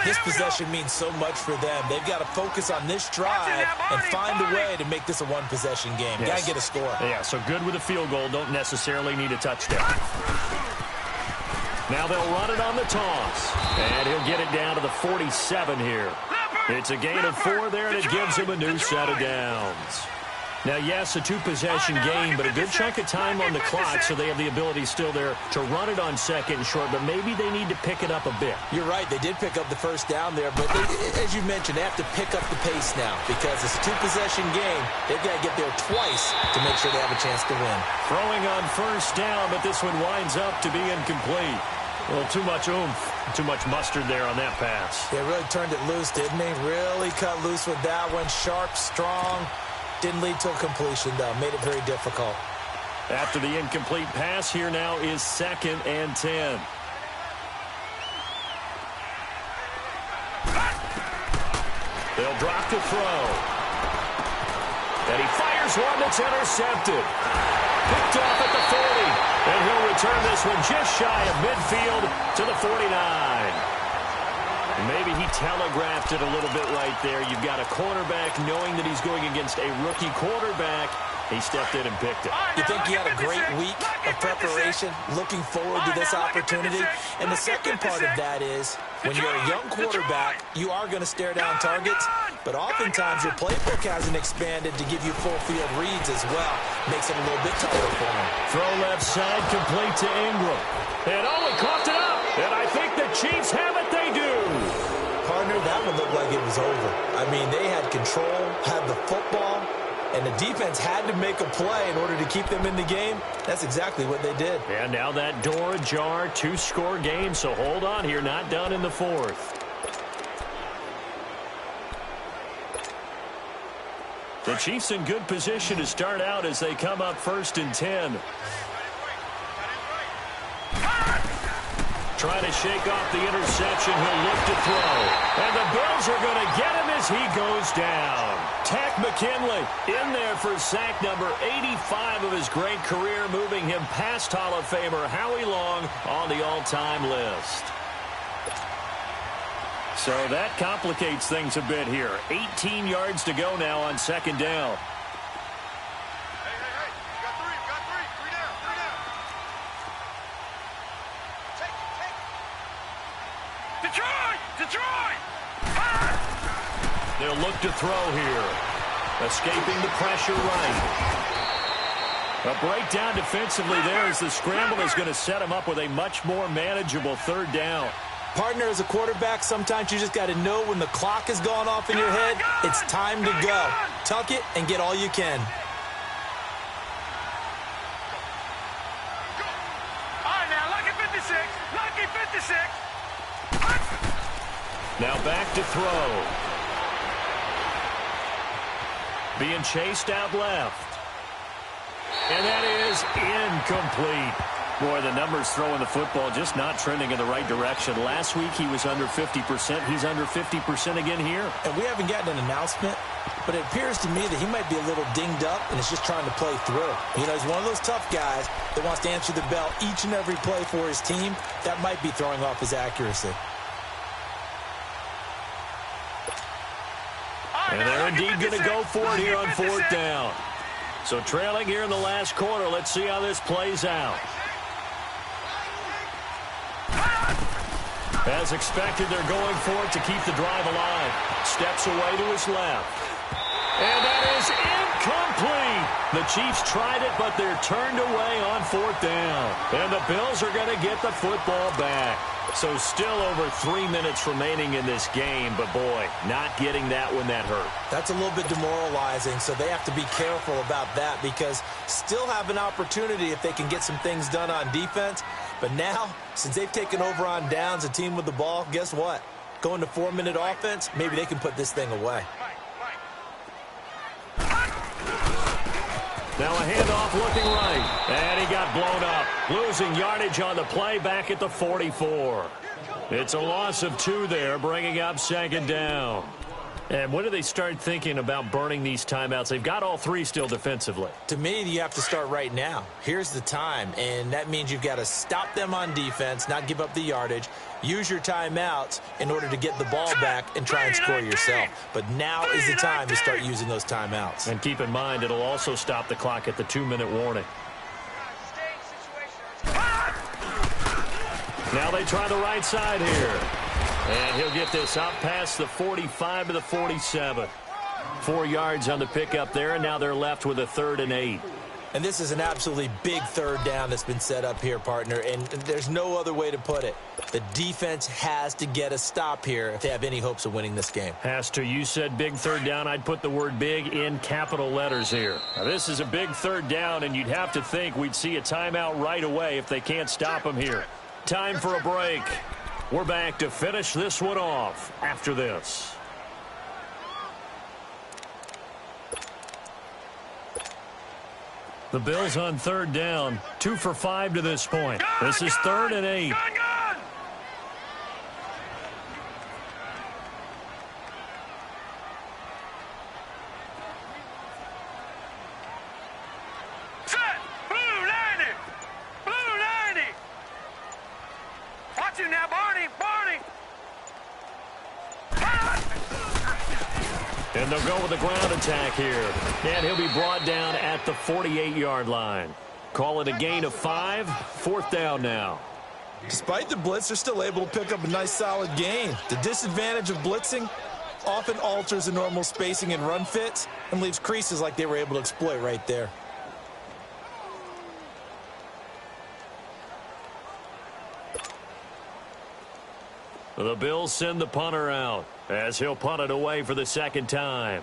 This possession means so much for them. They've got to focus on this drive and find a way to make this a one-possession game. Yes. Got to get a score. Yeah, so good with a field goal. Don't necessarily need a touchdown. Now they'll run it on the toss. And he'll get it down to the 47 here. It's a gain of 4 there, and it gives him a new set of downs. Now, yes, a two-possession game, but a good chunk of time on the clock, so they have the ability still there to run it on second and short, but maybe they need to pick it up a bit. You're right. They did pick up the first down there, but as you mentioned, they have to pick up the pace now because it's a two-possession game. They've got to get there twice to make sure they have a chance to win. Throwing on first down, but this one winds up to be incomplete. Well, too much oomph, too much mustard there on that pass. They really turned it loose, didn't they? Really cut loose with that one. Sharp, strong. Didn't lead to a completion, though. Made it very difficult. After the incomplete pass, here now is 2nd and 10. They'll drop to throw. And he fires one that's intercepted. Picked off at the 40. And he'll return this one just shy of midfield to the 49. Maybe he telegraphed it a little bit right there. You've got a quarterback knowing that he's going against a rookie quarterback. He stepped in and picked it. You think he had a great week of preparation, looking forward to this opportunity? And the second part of that is, when you're a young quarterback, you are going to stare down targets, but oftentimes your playbook hasn't expanded to give you full field reads as well. Makes it a little bit tougher for him. Throw left side, complete to Ingram. And he coughed it up. And I think the Chiefs have it. They do. Partner, that one looked like it was over. I mean, they had control, had the football, and the defense had to make a play in order to keep them in the game. That's exactly what they did. And now that door ajar, 2-score game, so hold on here, not done in the fourth. The Chiefs in good position to start out as they come up 1st and 10. Trying to shake off the interception. He'll look to throw. And the Bills are going to get him as he goes down. Tack McKinley in there for sack number 85 of his great career, moving him past Hall of Famer Howie Long on the all-time list. So that complicates things a bit here. 18 yards to go now on 2nd down. Detroit! They'll look to throw here. Escaping the pressure right. A breakdown defensively there as the scramble is going to set him up with a much more manageable 3rd down. Partner, as a quarterback, sometimes you just got to know when the clock has gone off in your head, it's time to go. Tuck it and get all you can. All right, now, lucky 56. Lucky 56. Now back to throw. Being chased out left. And that is incomplete. Boy, the numbers throwing the football just not trending in the right direction. Last week he was under 50%. He's under 50% again here. And we haven't gotten an announcement, but it appears to me that he might be a little dinged up and is just trying to play through. You know, he's one of those tough guys that wants to answer the bell each and every play for his team. That might be throwing off his accuracy. And they're indeed going to go for it here on 4th down. So trailing here in the last quarter. Let's see how this plays out. As expected, they're going for it to keep the drive alive. Steps away to his left. And that is incomplete. The Chiefs tried it, but they're turned away on 4th down. And the Bills are going to get the football back. So still over 3 minutes remaining in this game, but boy, not getting that when that hurt. That's a little bit demoralizing, so they have to be careful about that because still have an opportunity if they can get some things done on defense. But now, since they've taken over on downs, a team with the ball, guess what? Going to 4-minute offense, maybe they can put this thing away. Now a handoff looking right. And he got blown up. Losing yardage on the play back at the 44. It's a loss of 2 there, bringing up 2nd down. And when do they start thinking about burning these timeouts? They've got all 3 still defensively. To me, you have to start right now. Here's the time, and that means you've got to stop them on defense, not give up the yardage, use your timeouts in order to get the ball back and try and score yourself. But now is the time to start using those timeouts. And keep in mind, it'll also stop the clock at the 2-minute warning. Now they try the right side here. And he'll get this up past the 45 to the 47. 4 yards on the pickup there, and now they're left with a 3rd and 8. And this is an absolutely big 3rd down that's been set up here, partner, and there's no other way to put it. The defense has to get a stop here if they have any hopes of winning this game. Has to. You said big 3rd down. I'd put the word big in capital letters here. Now, this is a big 3rd down, and you'd have to think we'd see a timeout right away if they can't stop them here. Time for a break. We're back to finish this one off after this. The Bills on 3rd down. 2 for 5 to this point. This is 3rd and 8. Set. Blue 90. Blue 90. Watch him now, Barney. Barney. And they'll go with the ground attack here. And he'll be brought down at the 48-yard line. Call it a gain of 5. 4th down now. Despite the blitz, they're still able to pick up a nice solid gain. The disadvantage of blitzing often alters the normal spacing and run fits and leaves creases like they were able to exploit right there. The Bills send the punter out as he'll punt it away for the 2nd time.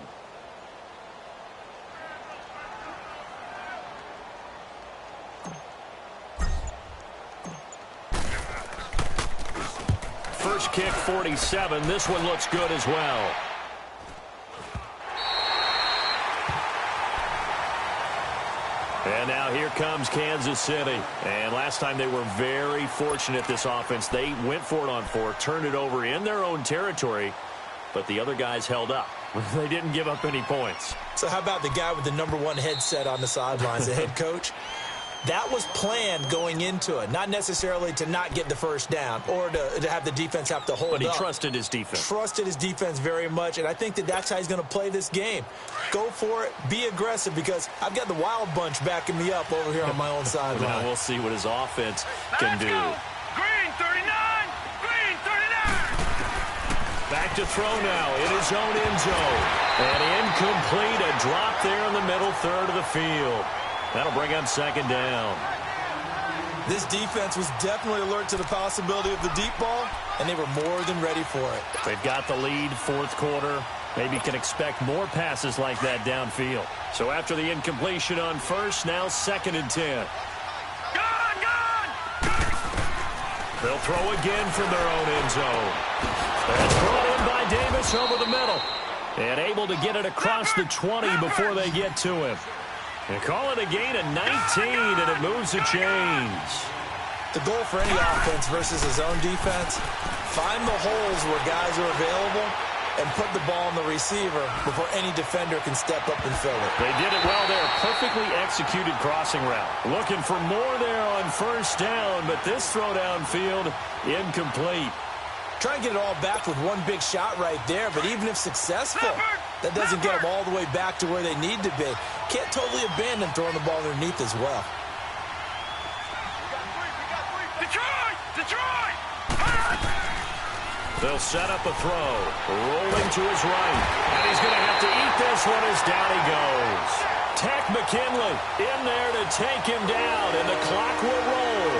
First kick 47. This one looks good as well. And now here comes Kansas City. And last time they were very fortunate, this offense. They went for it on 4, turned it over in their own territory, but the other guys held up. They didn't give up any points. So how about the guy with the #1 headset on the sidelines, the head coach? That was planned going into it, not necessarily to not get the first down or to have the defense have to hold up. But he trusted his defense. Trusted his defense very much, and I think that that's how he's going to play this game. Go for it, be aggressive, because I've got the wild bunch backing me up over here on my own sideline. Now we'll see what his offense can do. Green 39. Green 39. Back to throw now in his own end zone. And incomplete, a drop there in the middle 3rd of the field. That'll bring up 2nd down. This defense was definitely alert to the possibility of the deep ball, and they were more than ready for it. They've got the lead, fourth quarter. Maybe can expect more passes like that downfield. So after the incompletion on first, now 2nd and 10. They'll throw again from their own end zone. That's brought in by Davis over the middle. And able to get it across the 20 before they get to him. They call it a gain of 19, and it moves the chains. The goal for any offense versus his own defense, find the holes where guys are available and put the ball on the receiver before any defender can step up and fill it. They did it well there. Perfectly executed crossing route. Looking for more there on first down, but this throw downfield incomplete. Try and get it all back with one big shot right there, but even if successful, that doesn't get them all the way back to where they need to be. Can't totally abandon throwing the ball underneath as well. Detroit! They'll set up a throw. Rolling to his right. And he's going to have to eat this one as down he goes. Tech McKinley in there to take him down, and the clock will roll.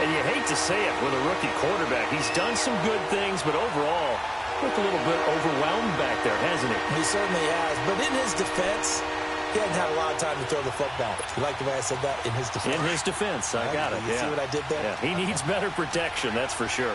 And you hate to say it with a rookie quarterback. He's done some good things, but overall, looked a little bit overwhelmed back there, hasn't he? He certainly has. But in his defense, he hasn't had a lot of time to throw the football. You like the way I said that? In his defense. In his defense. I got it. You see what I did there? Yeah, he needs better protection, that's for sure.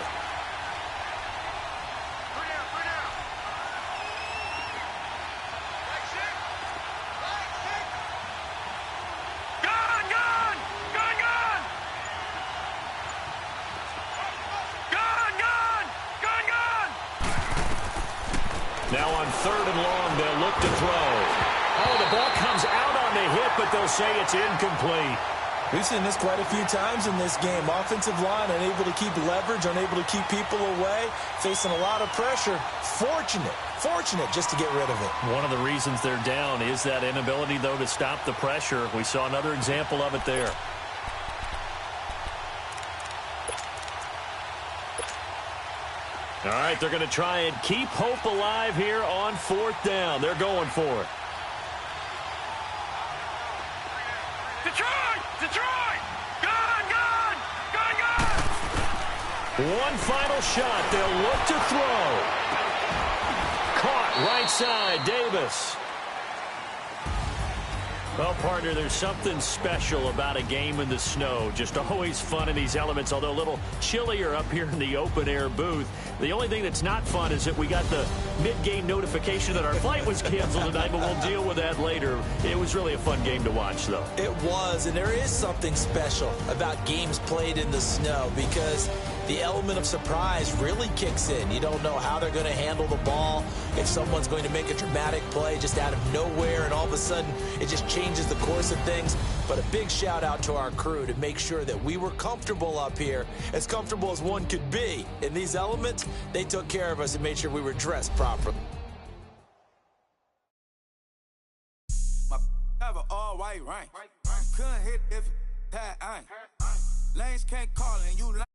Now on 3rd and long, they'll look to throw. Oh, the ball comes out on the hit, but they'll say it's incomplete. We've seen this quite a few times in this game. Offensive line unable to keep leverage, unable to keep people away, facing a lot of pressure. Fortunate just to get rid of it. One of the reasons they're down is that inability, though, to stop the pressure. We saw another example of it there. All right, they're going to try and keep hope alive here on 4th down. They're going for it. Detroit! Gun! One final shot. They'll look to throw. Caught right side, Davis. Well, partner, there's something special about a game in the snow. Just always fun in these elements, although a little chillier up here in the open-air booth. The only thing that's not fun is that we got the mid-game notification that our flight was canceled tonight, but we'll deal with that later. It was really a fun game to watch, though. It was, and there is something special about games played in the snow because the element of surprise really kicks in. You don't know how they're going to handle the ball, if someone's going to make a dramatic play just out of nowhere, and all of a sudden it just changes the course of things. But a big shout out to our crew to make sure that we were comfortable up here, as comfortable as one could be. In these elements, they took care of us and made sure we were dressed properly. My have an all-white rank. Couldn't hit if it had ain't. Lanes can't call and you lame.